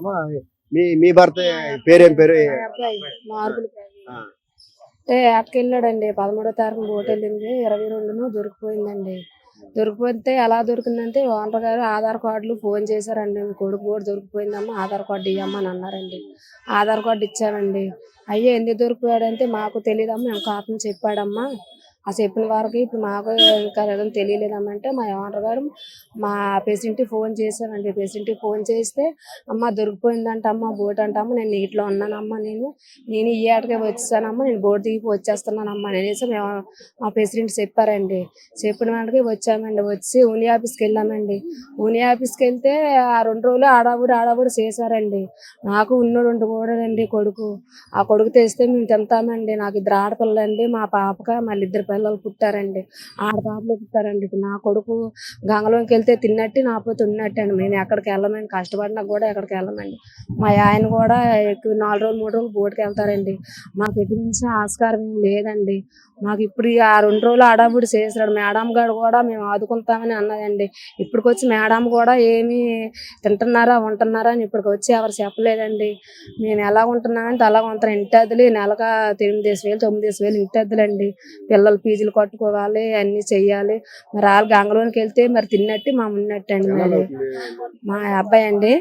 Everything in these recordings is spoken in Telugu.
అమ్మా, మీ మీ భర్త పేరేం పేరు? మా అబ్బాయి మార్పులు ఆ, అంటే అటుకెళ్ళాడండి. 13వ తారీఖున బోట్ వెళ్ళింది. 22ను దొరికిపోయిందండి. దొరికిపోతే ఎలా దొరికిందంటే ఓనర్ గారు ఆధార్ కార్డులు ఫోన్ చేశారండి. మీ కొడుకు కూడా దొరికిపోయిందమ్మా, ఆధార్ కార్డు ఇవ్వమ్మా అని అన్నారండి. ఆధార్ కార్డు ఇచ్చామండి. అయ్యో ఎందుకు దొరికిపోయాడంటే మాకు తెలియదమ్మా, మేము కాపని చెప్పాడమ్మా. ఆ చెప్పిన వారికి ఇప్పుడు మాకు ఇంకా ఏదో తెలియలేదమ్మా అంటే మా ఓనర్ గారు మా ప్రెసిడెంట్కి ఫోన్ చేశారండి. ప్రెసిడెంట్కి ఫోన్ చేస్తే అమ్మ దొరికిపోయిందంట అమ్మ బోట్ అంటమ్మా, నేను నీటిలో ఉన్నానమ్మా, నేను ఈ ఏటకే వచ్చేసానమ్మా, నేను బోట్ దిగి వచ్చేస్తున్నానమ్మా అనేసి మేము మా ప్రెసిడెంట్ చెప్పారండి. చెప్పిన వాటికి వచ్చామండి. వచ్చి ఉని ఆఫీస్కి వెళ్ళామండి. ఉని ఆఫీస్కి వెళ్తే ఆ 2 రోజులు ఆడాబుడి చేశారండి. నాకు ఉన్న 2 కోడలండి కొడుకు. ఆ కొడుకు తెస్తే మేము తింటామండి. నాకు 2 ఆడపిల్లలండి. మా పాపక మళ్ళీ 2 పిల్లలు పుట్టారండి. ఆడపాపలు పుట్టారండి. ఇప్పుడు నా కొడుకు గంగలోకి వెళ్తే తిన్నట్టు నాపోతే ఉన్నట్టండి. మేము ఎక్కడికి వెళ్ళమండి, కష్టపడినా కూడా ఎక్కడికి వెళ్ళమండి. మా ఆయన కూడా ఎక్కువ 4 రోజులు 3 రోజులు బోటుకి వెళ్తారండి. మాకు ఎటు నుంచి ఆస్కారం ఏం లేదండి. మాకు ఇప్పుడు ఆ 2 రోజులు అడాబుడి చేసాడు. మేడం గారు కూడా మేము ఆదుకుంటామని అన్నదండి. ఇప్పటికొచ్చి మేడం కూడా ఏమి తింటున్నారా ఉంటున్నారా అని ఇప్పటికొచ్చి ఎవరు చెప్పలేదండి. మేము ఎలా ఉంటున్నామంటే అలాగ ఉంటాం. ఇంటి అద్దెలు నెలక 8,000 9,000 ఇంటి అద్దెలండి. పిల్లలు ఫీజులు కట్టుకోవాలి, అన్ని చెయ్యాలి. మరి వాళ్ళు గంగలోనికి వెళ్తే మరి తిన్నట్టు మా ఉన్నట్టండి. మరి మా అబ్బాయి అండి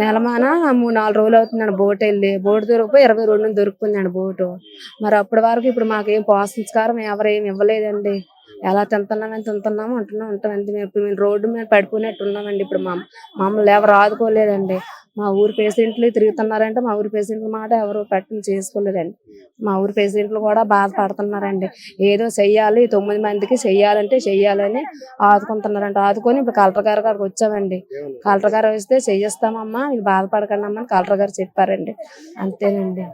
నెలమాన 3-4 రోజులు అవుతుందండి బోట్ వెళ్ళి. బోటు దొరికిపోయి 22 దొరికిపోయిందండి బోటు. మరి అప్పటి వరకు ఇప్పుడు మాకేం పోషకారం ఎవరు ఏమి ఇవ్వలేదండి. ఎలా తింటున్నామని తింటున్నాము, ఉంటాం అంతే. మేము రోడ్డు మీద పడిపోయినట్టు ఉన్నామండి. ఇప్పుడు మమ్మల్ని ఎవరు ఆదుకోలేదండి. మా ఊరు పేషెంట్లు తిరుగుతున్నారంటే మా ఊరు పేషెంట్ల మాట ఎవరు పట్టిన చేసుకోలేదండి. మా ఊరు పేషెంట్లు కూడా బాధపడుతున్నారండి. ఏదో చెయ్యాలి, 9 మందికి చెయ్యాలంటే చెయ్యాలని ఆదుకుంటున్నారంట. ఆదుకొని ఇప్పుడు కలెక్టర్ గారు కాడికి వచ్చామండి. కలెక్టర్ గారు వస్తే చెయ్యిస్తామమ్మా, మీరు బాధపడకండి అమ్మా అని కలెక్టర్ గారు చెప్పారండి. అంతేనండి.